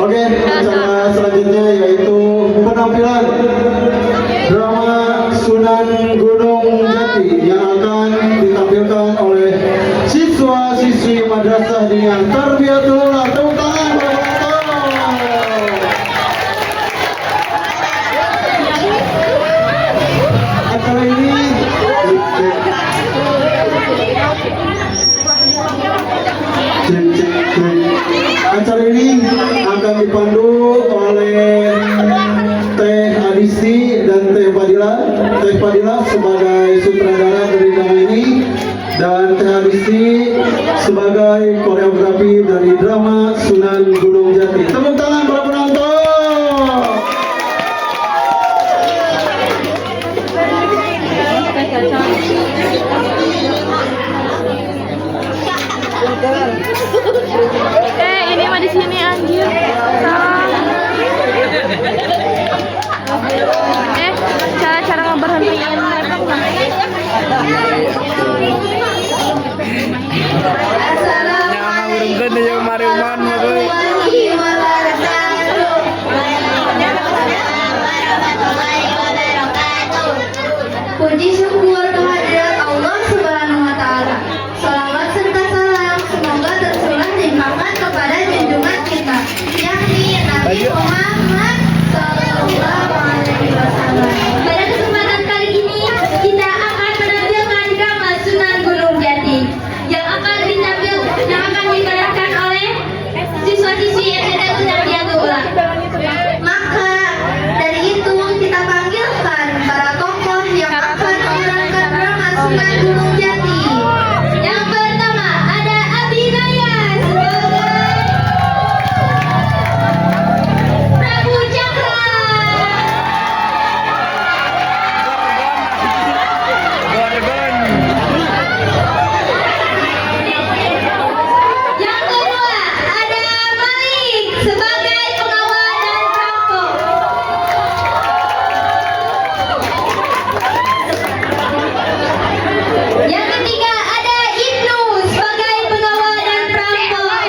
Oke, acara selanjutnya yaitu penampilan drama Sunan Gunung Jati yang akan ditampilkan oleh siswa-siswi Madrasah Diniyah Tarbiyatul Ula. Tepuk tangan buat acara ini. Acara ini akan dipandu oleh Teh Adisti dan Teh Fadila. Teh Fadila sebagai sutradara dari drama ini dan Teh Adisti sebagai koreografi dari drama Sunan Gunung Jati. Tepuk tangan para penonton. Ini mah di sini anjir. Cara ngeberhentiin laptop nggak? Yang mariman puji syukur kehadirat Allah Subhanahu wa Ta'ala. Salawat serta salam semoga tercurah limpahkan kepada junjungan kita, yakni Nabi Muhammad Sallallahu Alaihi Wasallam. Pada kesempatan kali ini kita akan menampilkan drama Sunan Gunung Jati yang akan diperankan oleh siswa-siswi SD Tarbiyatul Ula. Maka dari itu kita panggilkan para tokoh yang akan memerankan drama Sunan Gunung Jati. Yang pertama ada Abi Nayan sebagai Prabu Cakra. Yang kedua ada Malik sebagai pengawal dan perampok. Yang ketiga ada Ibnu sebagai pengawal dan perampok.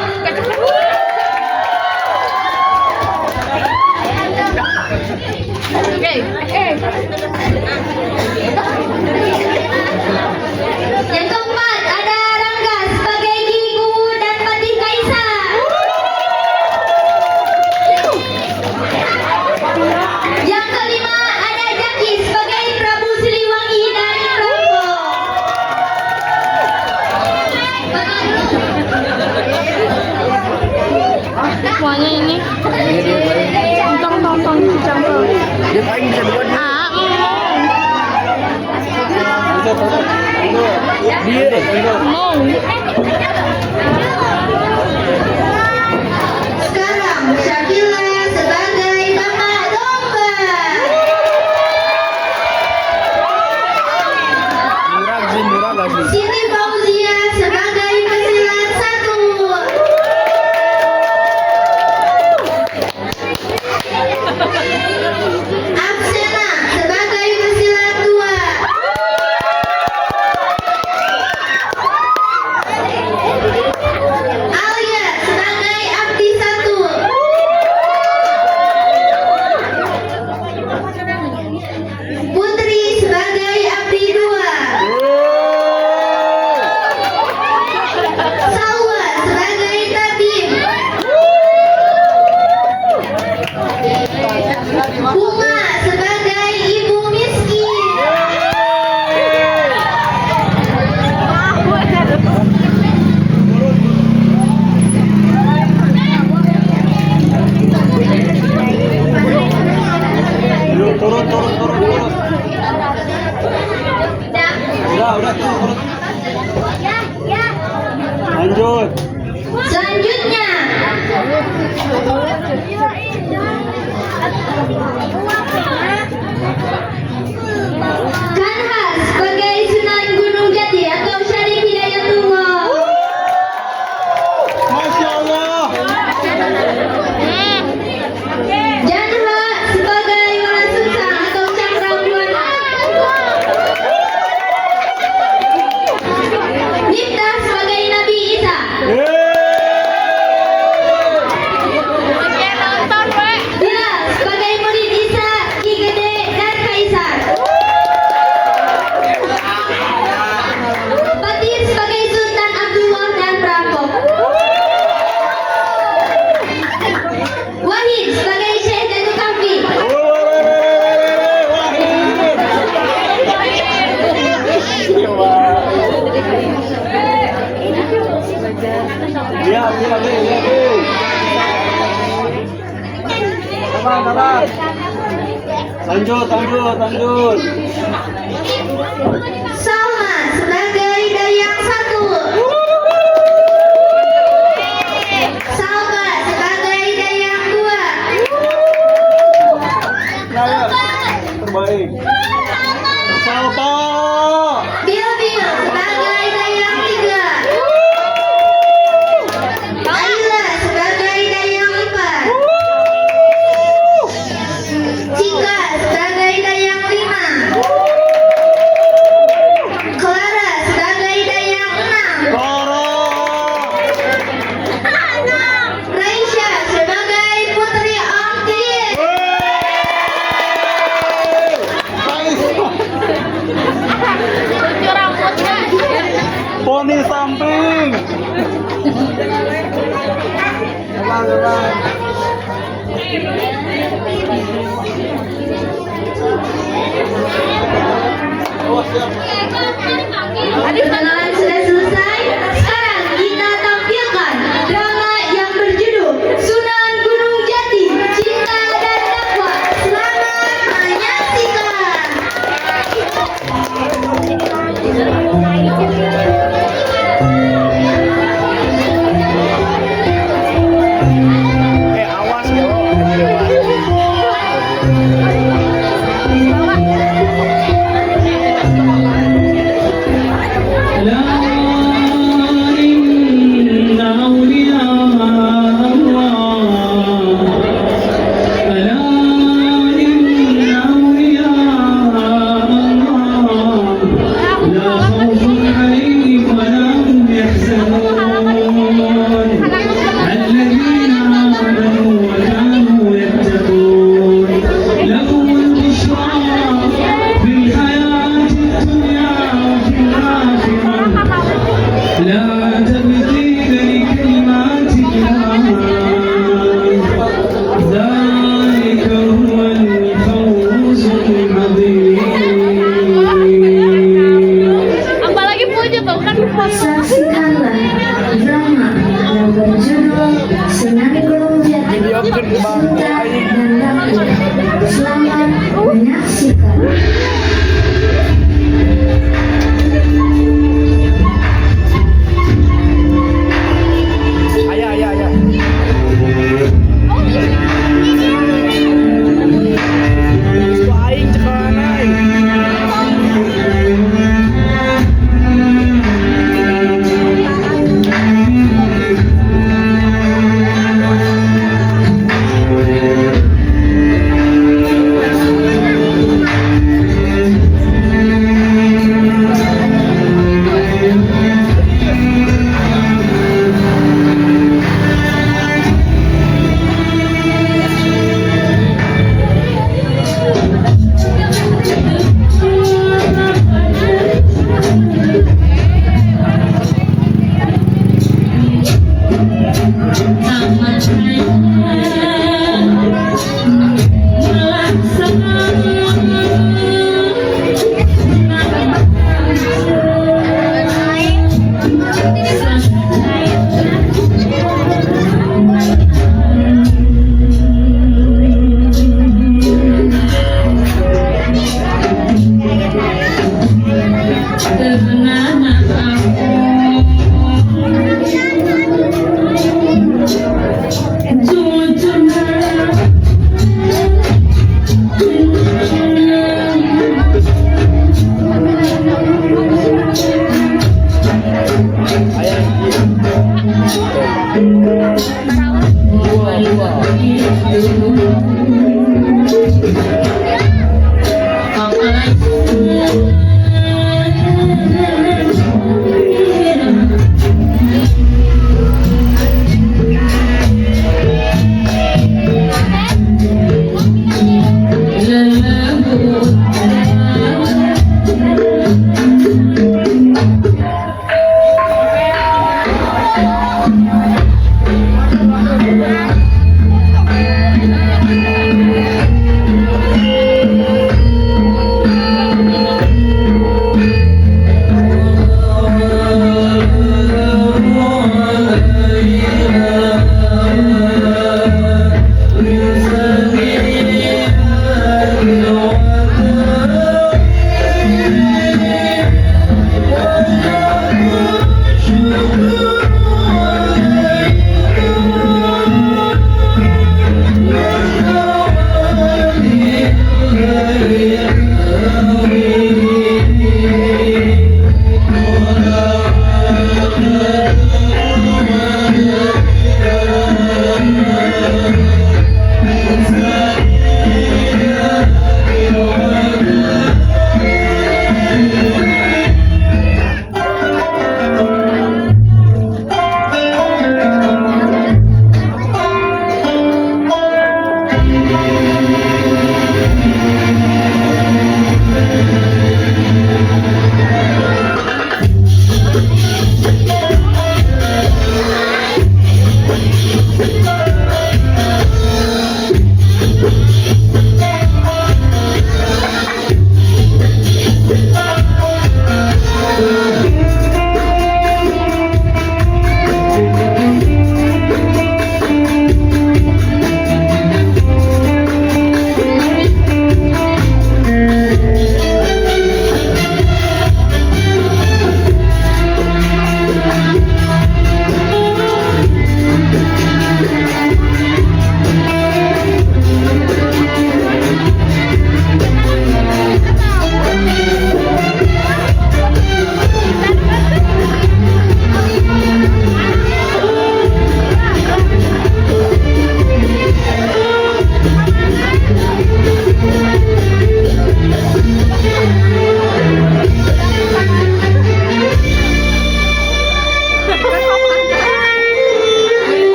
Yang keempat ada Rangga sebagai Kiku dan Patih Kaisar. Yang kelima ada Jaki sebagai Prabu Siliwangi dari Rombong. Semuanya ini. Tong dicampur. Mau. Sekarang Syakila sebagai Mama Domba. Siti Fauzia sebagai pesilat 1. Absena sebagai pesilat 2. Alia sebagai abdi 1. Putri sebagai abdi 2. Salwa sebagai tabib. Bunga sebagai ibu miskin. Lanjut. Selanjutnya Kanhas sebagai Sunan Gunung Jati atau Syarif Hidayatullah. Masya Allah. Janha sebagai Wala Sungsang atau Cakrawala. Miftah sebagai Nabi Isa. Oke, Lanjut. Salma sebagai dayang 1. Salma sebagai dayang 2. Terbaik. Salpa. Bil sebagai dayang 3. Ayla sebagai dayang 4. Cika sebagai dayang 5. Clara sebagai dayang 6. Koro. Raisya sebagai putri Om Tin.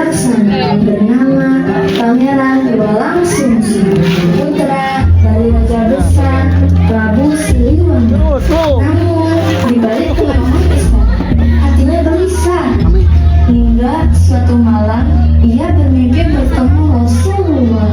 bijaksana bernama Pangeran Walang Sungsang, putra dari Raja Besar Prabu Siliwangi. Namun, di balik keromantisan, hatinya gelisah. Hingga suatu malam, ia bermimpi bertemu Rasulullah.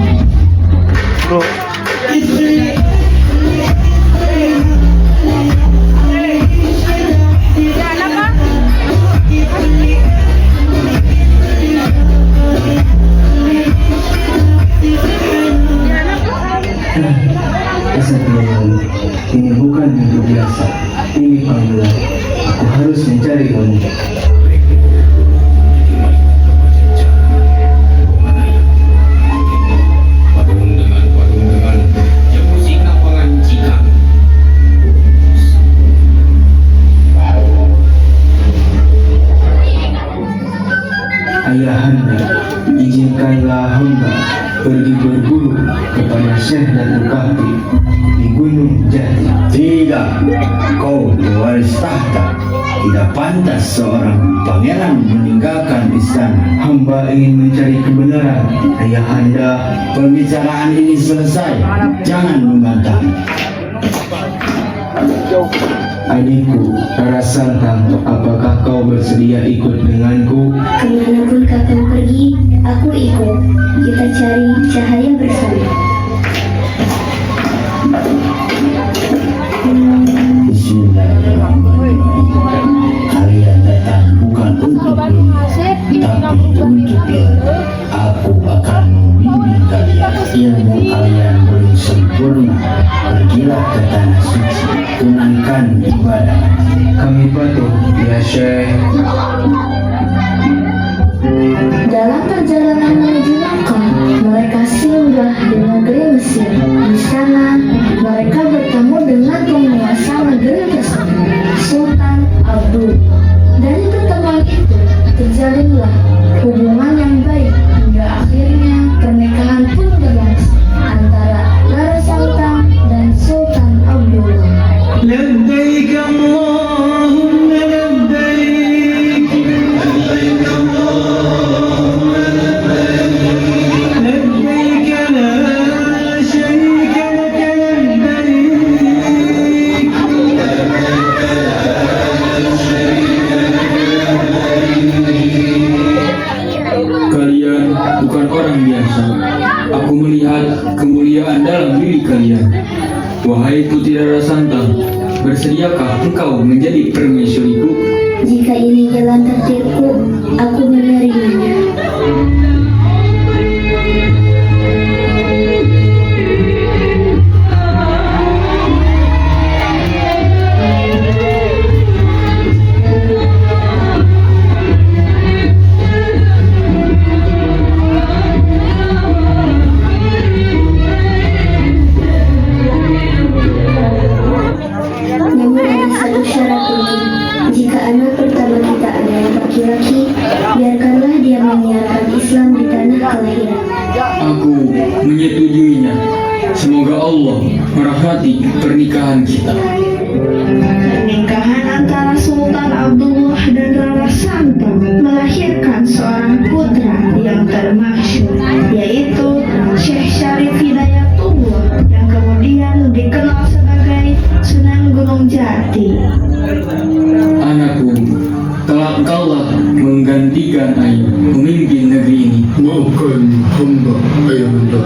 Kesatria ini bukan mimpi biasa, ini panggilan. Aku harus mencari kamu. Padungan yang musika pengancikan. Ayahanda, izinkanlah hamba pergi berburu kepada Syekh Datuk Kahfi di Gunung Jati. Tidak, kau pewaris tahta. Tidak pantas seorang pangeran meninggalkan istana. Hamba ingin mencari kebenaran. Ayahanda, pembicaraan ini selesai. Jangan membantah. Adikku, Rara Santang, apakah kau bersedia ikut denganku? Kemanapun kakak pergi, aku ikut. Kita cari cahaya bersama. Bismillahirrahmanirrahim. Kalian datang bukan untuk tapi untuk ilmu. Aku akan membimbing kalian. Ilmu kalian belum sempurna. Pergilah ke tanah suci. Tunaikan ibadah. Kami patuh, ya Syekh. Dalam perjalanan menuju Makkah, mereka singgah di negeri Mesir. Di sana, mereka bertemu dengan penguasa negeri tersebut, Sultan Abdul. Dari pertemuan itu, terjalinlah hubungan yang baik hingga akhirnya pernikahan pun berlangsung antara Rara Santang dan Sultan Abdullah. لبيك اللهم لبيك لبيك اللهم لبيك لبيك لا شريك لك لبيك Kalian bukan orang biasa. Aku melihat kemuliaan dalam diri kalian. Wahai putri Rara Santang, bersediakah engkau menjadi permaisuriku? Jika ini jalan takdirku, aku menerimanya. Namun ada satu syarat penting. Jika anak pertama kita adalah laki-laki, biarkanlah dia menyiarkan Islam di tanah kelahiran. Aku menyetujuinya. Semoga Allah merahmati pernikahan kita. Pernikahan antara Sultan Abdullah dan Rara Santang melahirkan seorang putra yang termasyhur, yaitu Syekh Syarif Hidayatullah, yang kemudian dikenal sebagai Sunan Gunung Jati. Anakku, telah engkaulah menggantikan ayah memimpin negeri ini. Maafkan hamba, ayahanda.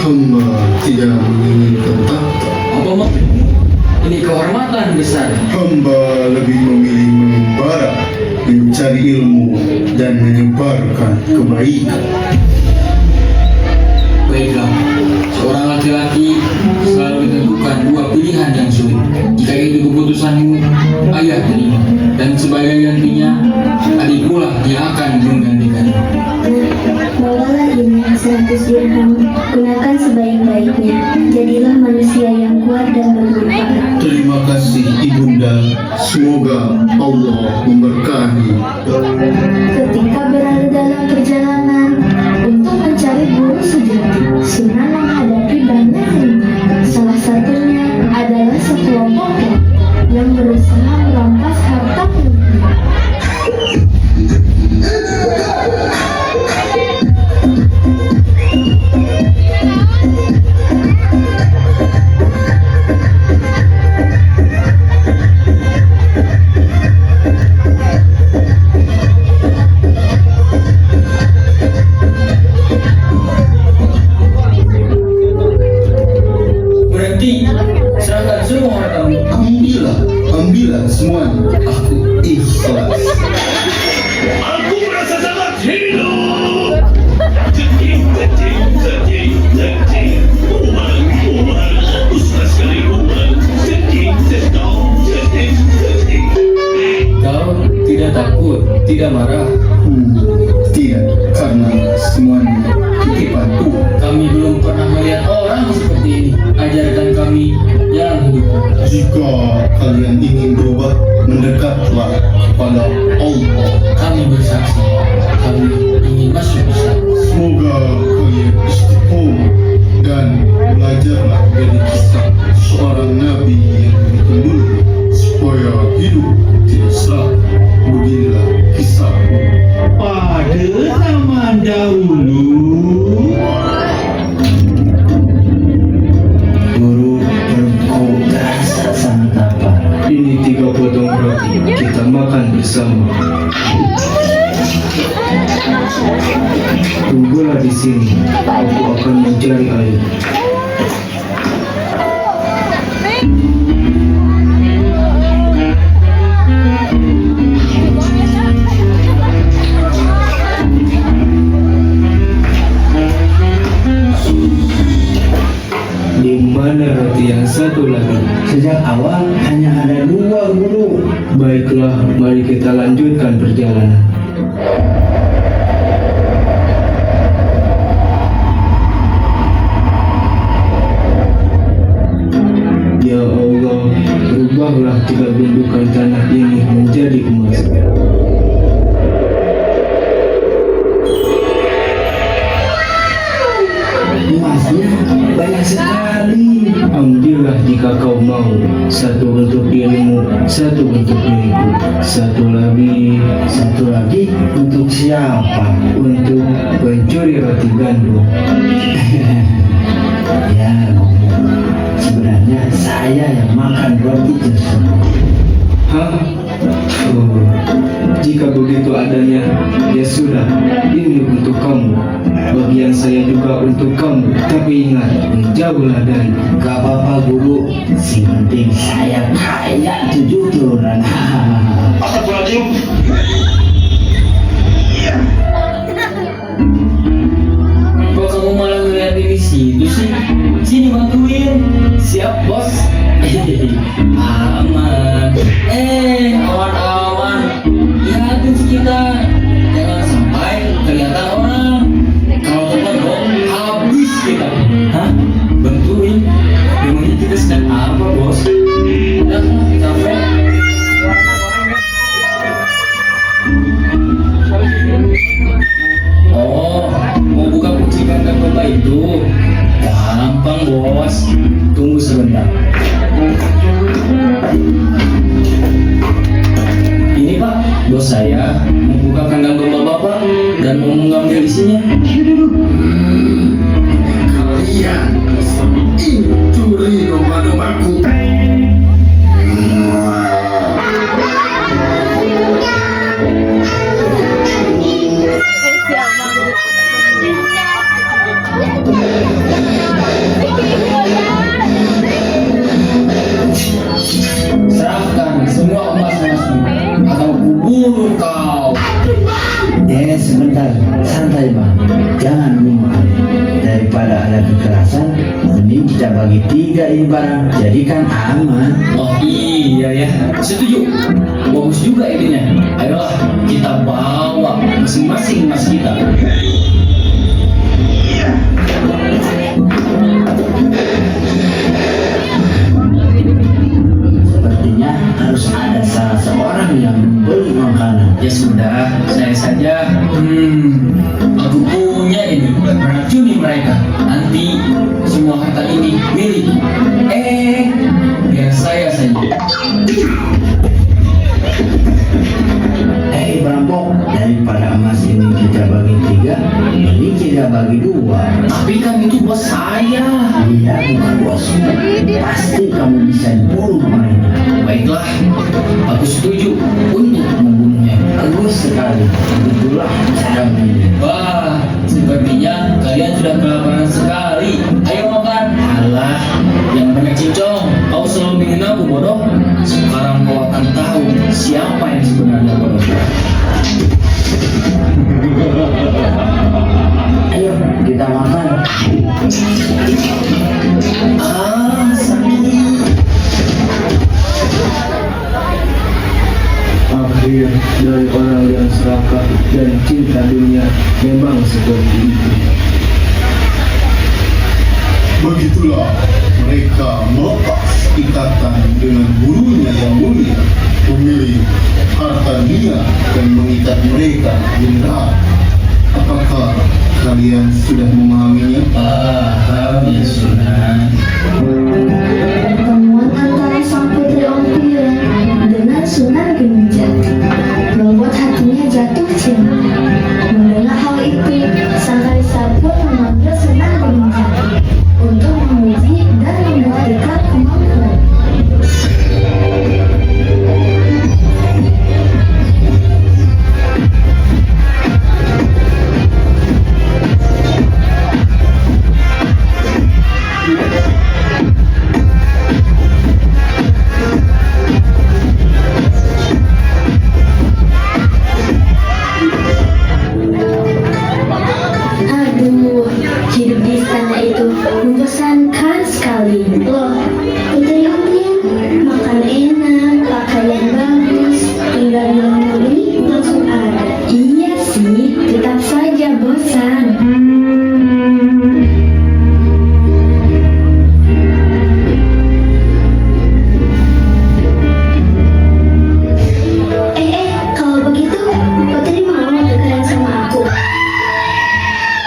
Hamba tidak menginginkan tahta. Apa maksudmu? Ini kehormatan besar. Hamba lebih memilih mengembara, mencari ilmu, dan menyebarkan kebaikan. Baiklah, seorang laki-laki selalu ditentukan dua pilihan yang sulit. Jika itu keputusanmu, ayah terima. Dan sebagai gantinya, adikkulah yang akan menggantikan. Bawalah ini 100 dirham, gunakan sebaik-baiknya. Jadilah manusia yang kuat dan bermanfaat. Terima kasih ibunda. Semoga Allah memberkahi. Ketika berada dalam perjalanan untuk mencari guru sejati, Sunan menghadapi banyak rintangan. Salah satunya adalah sekelompok yang berusaha merampas harta miliknya. Guru, perutku terasa sangat lapar. Ini 3 potong roti, kita makan bersama. Tunggulah di sini, aku akan mencari air. Di mana roti yang satu lagi? Sejak awal hanya ada 2 guru. Baiklah, mari kita lanjutkan perjalanan. Ya Allah, rubahlah 3 gundukan tanah ini menjadi emas. Emasnya banyak sekali. Ambillah jika kau mau, 1 untuk dirimu, 1 untuk diriku, 1 lagi Untuk siapa? untuk pencuri roti gandum. Ya, sebenarnya saya yang makan roti tersebut. Hah? Oh, jika begitu adanya, ya sudah, ini untuk kamu. Bagian saya juga untuk kamu, tapi ingat, menjauhlah dari. Gak apa-apa guru, si penting saya kaya 7 turunan. Kok kamu malah ngeliat di situ sih? Sini bantuin. Siap bos. Aman. Awan-awan. Lihatin sekitar. Jangan sampai kelihatan orang. Kalau terbentuk, habis kita. Hah? Bantuin. Memangnya kita sedang apa bos? Udah, capek. Oh, mau buka kunci kandang domba itu? Gampang bos. Tunggu sebentar. Ini pak, bos saya membuka kandang domba bapak dan mau mengambil isinya. Kalian mencuri domba-dombaku. Serahkan semua emas-emasmu atau kubur kau. Sebentar, santai bang, jangan minuman. Daripada ada kekerasan, mending kita bagi 3 ini barang, jadi kan aman. Oh iya ya, setuju. Bagus juga idenya. Ayolah kita bawa masing-masing emas kita. Sepertinya harus ada salah seorang yang membeli makanan. Ya sudah, saya saja. Aku punya ini, meracuni mereka. Nanti semua harta ini milik. Biar saya saja. Perampok, daripada emas ini kita bagi 3, mending kita bagi 2. Tapi kan itu bos saya. Iya, bukan bosmu. Pasti kamu bisa bunuh mereka. Baiklah, aku setuju untuk membunuhnya. Bagus sekali. Itulah cara ini. Wah, sepertinya kalian sudah kelaparan sekali. Ayo makan. Alah, yang banyak cincong. Kau selalu bikin aku bodoh. Sekarang kau akan tahu siapa yang sebenarnya bodoh. Ayo, kita makan. Sakit. Akhir dari orang yang serakah dan cinta dunia memang seperti itu. Begitulah mereka melepas ikatan dengan gurunya yang mulia, pemilik harta dunia dan mengikat mereka di neraka. Apakah kalian sudah memahaminya? Paham ya Sunan. Pertemuan antara sang putri Ompira dengan Sunan Gunung Jati membuat hatinya jatuh cinta. Mendengar hal itu, sang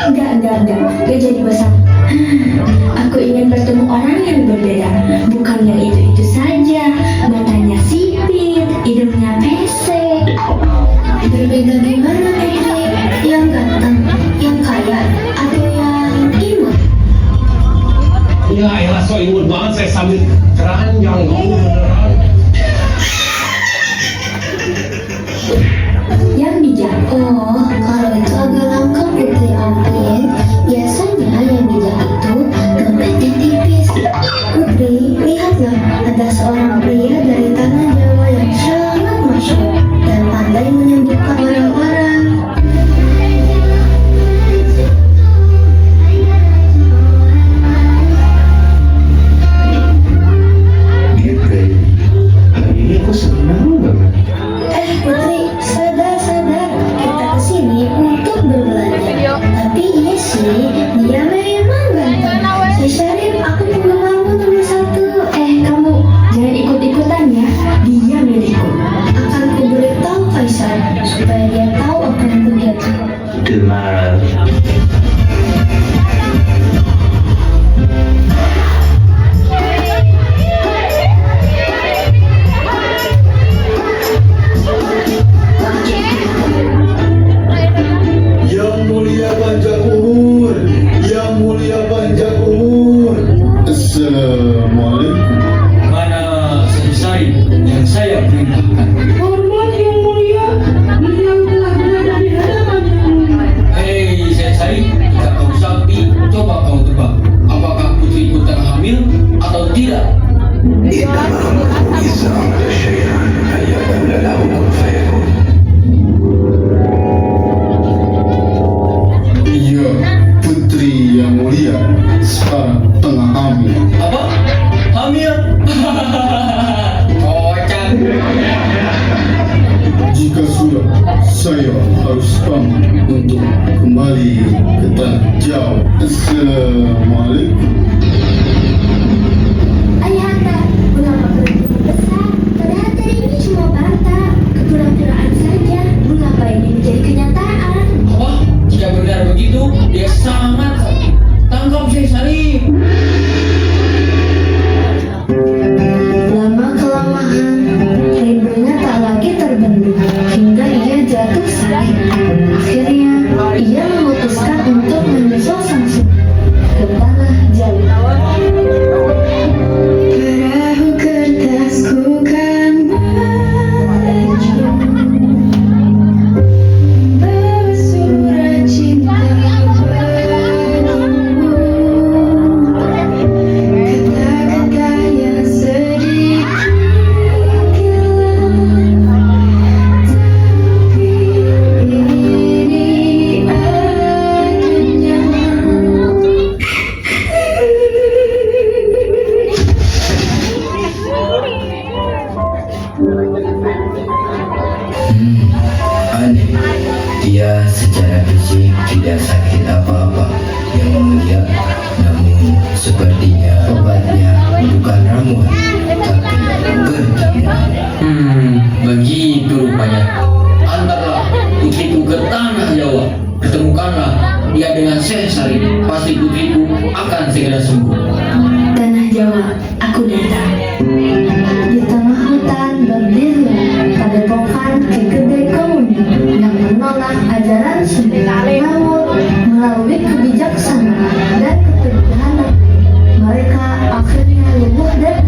Enggak jadi bosan. Aku ingin bertemu orang yang berbeda, bukan yang itu saja. Matanya sipit, hidungnya pesek. Berbeda gimana, Putri? Yang ganteng, yang kaya, atau yang imut? Ya elah, so imut banget saya sambil keranjang kamu beneran. Yang bijak. Oh, kalau itu agak langka, Putri Alvin. Biasanya yang bijak itu dompetnya tipis. Putri, lihatlah, ada seorang pria dari tanah Jawa yang sangat masyhur dan pandai menyembuhkan orang-orang. Hari ini aku senang banget. Putri, sadar. Kita kesini untuk berbelanja. Tapi iya sih, dia memang ganteng. Si Syarif, aku penggemarmu nomor 1. Kamu jangan ikut-ikutan ya. Dia milikku. Akan kuberitahu Faisal supaya dia tahu apa yang terjadi. Demar. Yang mulia panjang umur, yang mulia panjang umur. Assalamualaikum. Mana selesai yang saya perintahkan. Hormat yang mulia, beliau telah berada di hadapan yang mulia. Hei selesai, jika kau sapi, coba kau tebak. Apakah putriku terhamil atau tidak? Iya, putri yang mulia sekarang tengah hamil. Apa? Hamil? Kocak. Jika sudah, saya harus pamit untuk kembali ke tanah Jawa. Assalamualaikum. Ayahanda, mengapa berhenti besar? Padahal tadi ini cuma banta, kepura-puraan saja. Mengapa ini menjadi kenyataan? Apa? Jika benar begitu, dia sangat tangkap saya Salim. Lama-kelamaan, rindunya tak lagi terbendung hingga ia jatuh sakit. Akhirnya, ia memutuskan untuk menyusul sang suami ke tanah Jawa. Perahu kertasku kan melaju, bawa surat cinta padamu. Kata-kata yang sedikit tapi ini adanya. Aneh, dia secara fisik tidak sakit apa-apa yang mulia, namun sepertinya obatnya bukan ramuan, tapi pergian. Begitu rupanya. Antarlah putriku ke tanah Jawa. Ketemukanlah dia dengan Syekh Salim. Pasti putriku akan segera sembuh. Tanah Jawa, aku datang. Di tengah hutan berdiri padepokan Ki Gede Komuni yang menolak ajaran Sunda, namun melalui kebijaksanaan dan keteguhan mereka akhirnya luluh dan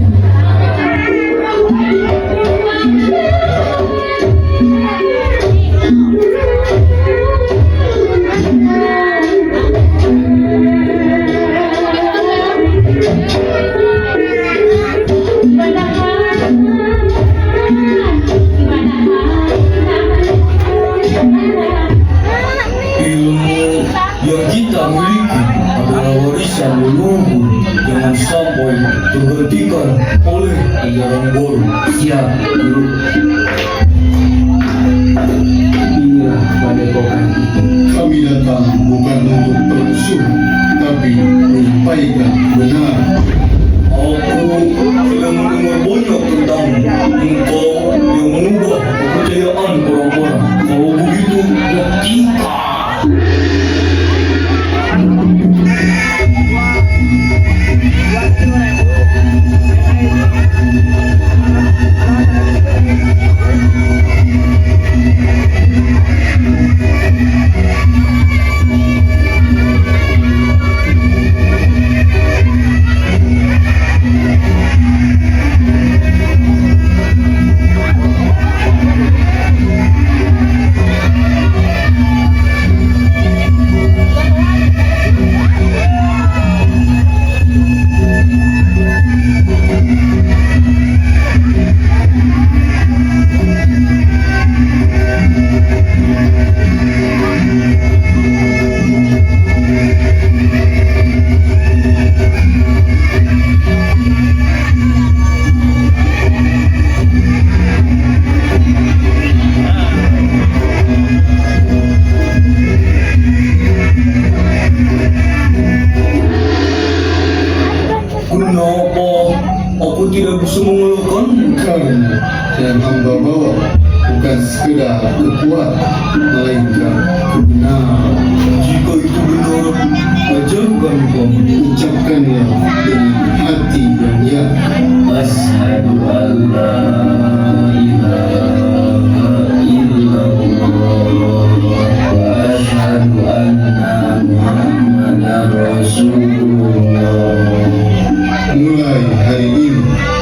Ilmu yang kita miliki adalah warisan leluhur, jangan sampai tergantikan oleh ajaran baru. Siap, guru. Inilah padepokan itu. Kami datang bukan untuk bermusuh, tapi menyampaikan benar. Aku sudah mendengar banyak tentang engkau yang mengubah kepercayaan orang-orang. Kalau begitu, ketika tidak bisa mengeluhkan? Karena yang hamba bawa bukan sekedar kekuatan, melainkan kebenaran. Jika itu benar, ajarkan kau. Ucapkannya dengan hati yang yakin. Asyhadu an la ilaha illallah wa asyhadu anna Muhammadar Rasulullah. Mulai hari ini,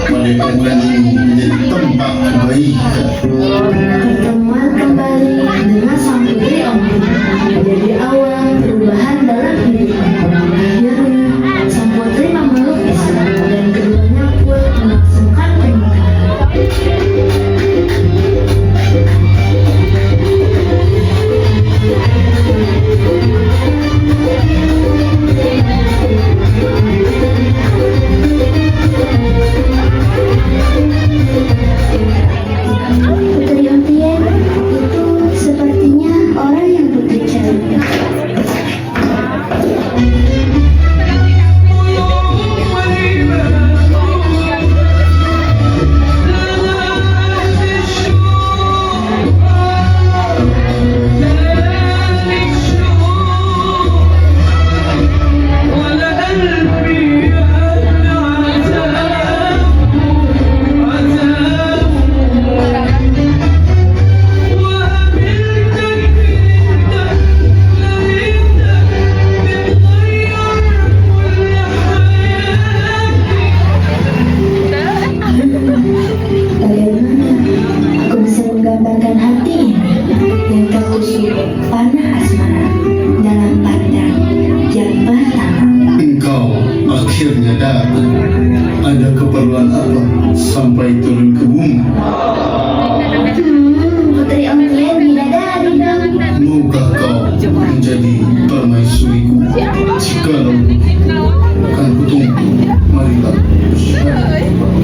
Padepokan ini menjadi tempat kebaikan. Pertemuan kembali dengan sang putri Om menjadi awal perubahan dalam hidupnya. Akhirnya sang putri memeluk Islam dan keduanya pun melangsungkan pernikahan. Putri Ontien itu sepertinya orang yang putri cari. Bagaimana aku bisa menggambarkan hati ini yang tertusuk panah asmara dalam pandang yang pertama. Engkau akhirnya datang. Ada keperluan apa sampai turun ke bumi? Putri Ontien bidadari dong. Maukah kau menjadi permaisuriku? Jikalau akan kutunggu. Marilah. Baik, Mas.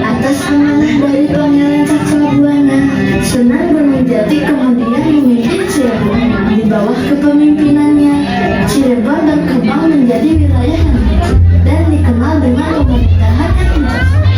Atas amanah dari Pangeran Cakrabuana, Sunan Gunung Jati kemudian memimpin Cirebon. Di bawah kepemimpinannya, Cirebon berkembang menjadi wilayah yang maju dan dikenal dengan pemerintahan yang bijaksana.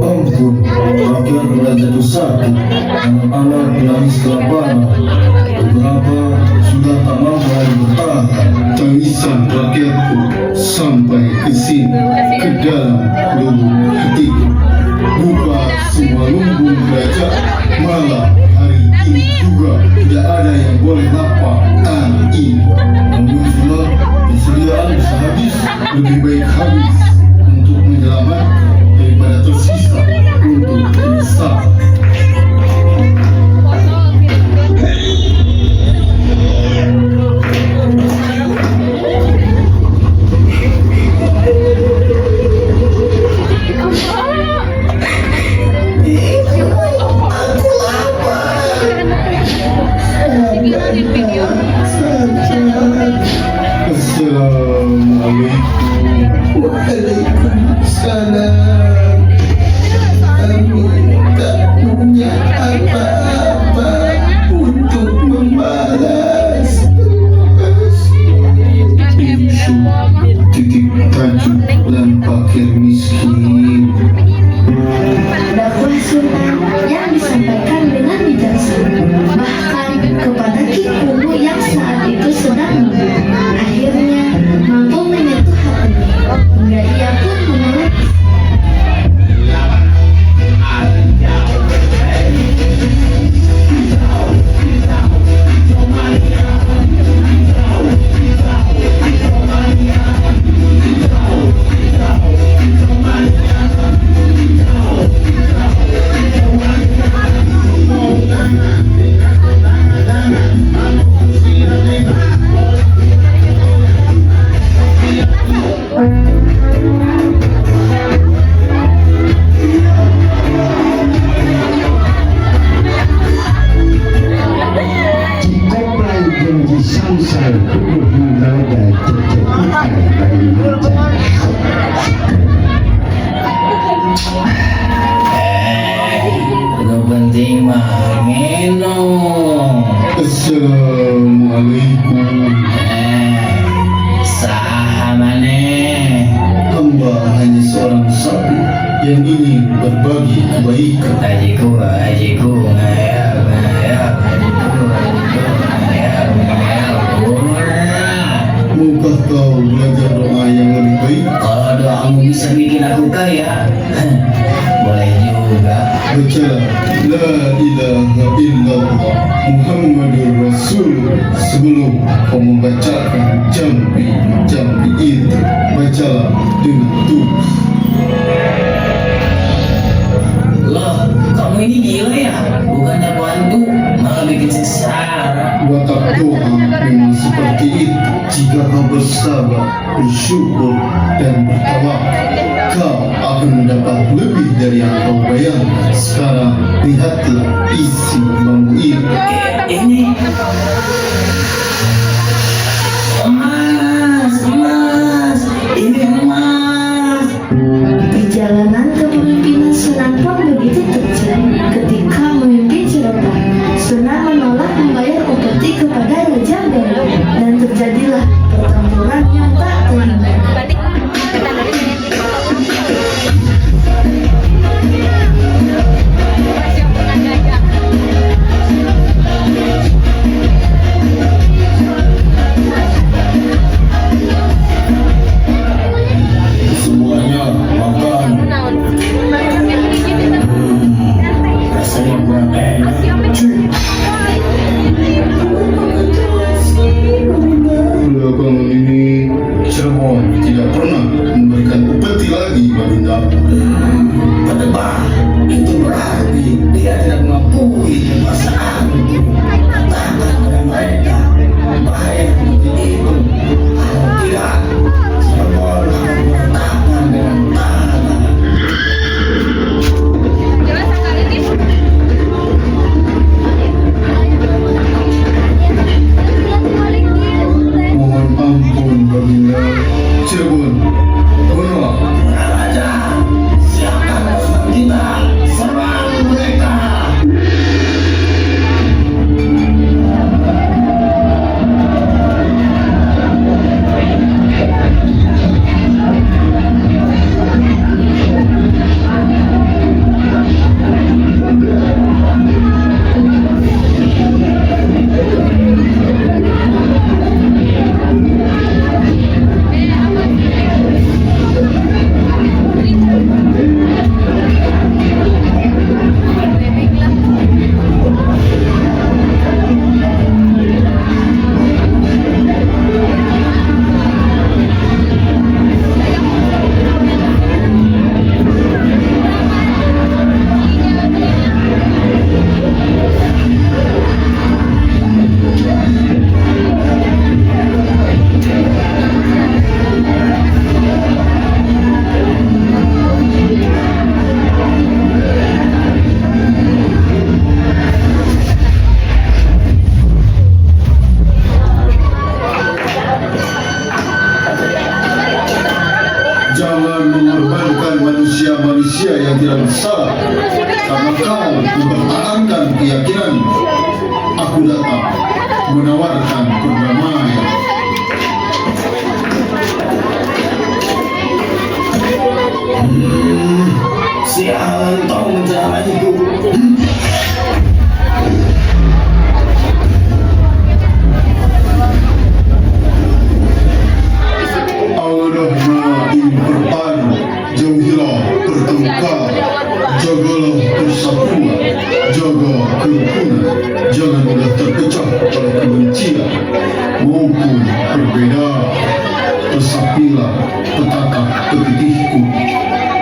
Ampun, rakyat telah jatuh sakit, anak-anak menangis kelaparan, beberapa sudah tak mampu lagi bertahan. Tangisan rakyatku sampai ke sini, ke dalam lubuk hatiku. Buka semua lumbung kerajaan, malah hari ini juga tidak ada yang boleh lapak tanah ini. Namun sudah persediaan bisa habis. Lebih baik habis untuk menyelamatkan daripada tersisa untuk menyesal. Assalamualaikum. Waalaikumsalam. Kami tak punya apa-apa untuk membalas. Isu, titik tajuk dan fakir miskin. Dakwah Sunan yang disampaikan dengan bijaksana, bahkan kepada Ki Kumu yang Eno. Assalamualaikum. Sahamane. Hamba hanya seorang sapi yang ingin berbagi kebaikan. Ajiku, ajiku, ngayap, ngayap, Maukah kau belajar doa yang lebih baik? Kalau doamu bisa bikin aku kaya, boleh juga. Bacalah La ilaha illallah Muhammadur Rasul sebelum kau membacakan jambi itu. Bacalah dengan tulus. Loh, kamu ini gila ya? Bukannya bantu, malah bikin sengsara. Watak doa memang seperti itu. Jika kau bersabar, bersyukur, dan bertawakal, kau akan mendapat lebih dari yang kau bayangkan. Sekarang lihatlah isi bambu ini. Ini emas, emas, ini emas. Perjalanan kepemimpinan Sunan pun begitu terjadi. Ketika memimpin Cirebon, Sunan menolak membayar upeti kepada Raja Belanda dan terjadilah pertempuran yang tak terhingga. Semuanya makan. Rasanya kurang enak. Belakangan ini Cirebon tidak pernah memberikan upeti lagi Baginda. Pedebah, itu berarti dia tidak mengakui kekuasaanku. Katakan pada mereka, bahaya seperti itu. Kalau tidak, Cirebon akan berantakan dengan tanah. Mohon ampun Baginda. Cirebon, benar. Raja, siapkan pasukan kita, serang mereka. Jangan mengorbankan manusia-manusia yang tidak bersalah karena kau mempertahankan keyakinan. Aku datang menawarkan perdamaian. Sialan kau menceramahiku. Allahumma in berpadu, jauhilah pertengkaran, jagalah persatuan, jaga kerukunan, jangan mudah terpecah oleh kebencian maupun perbedaan. Resapilah petaka kepitihku,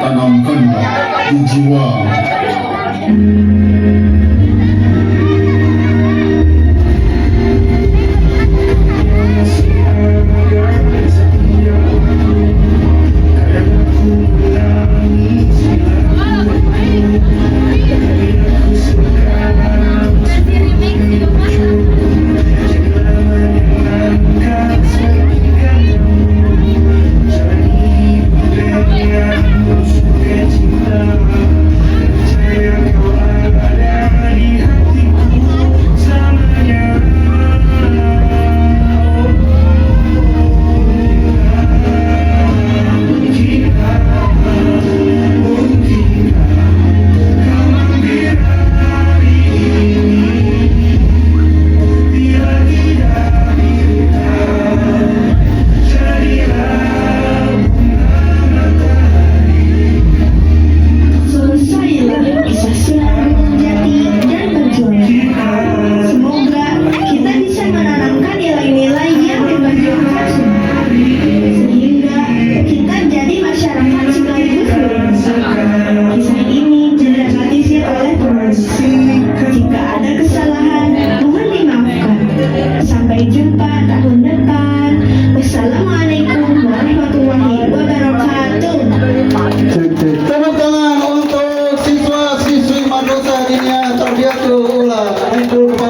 tanamkanlah di jiwa.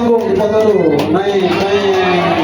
panggung, dipoto dulu. Naik, naik.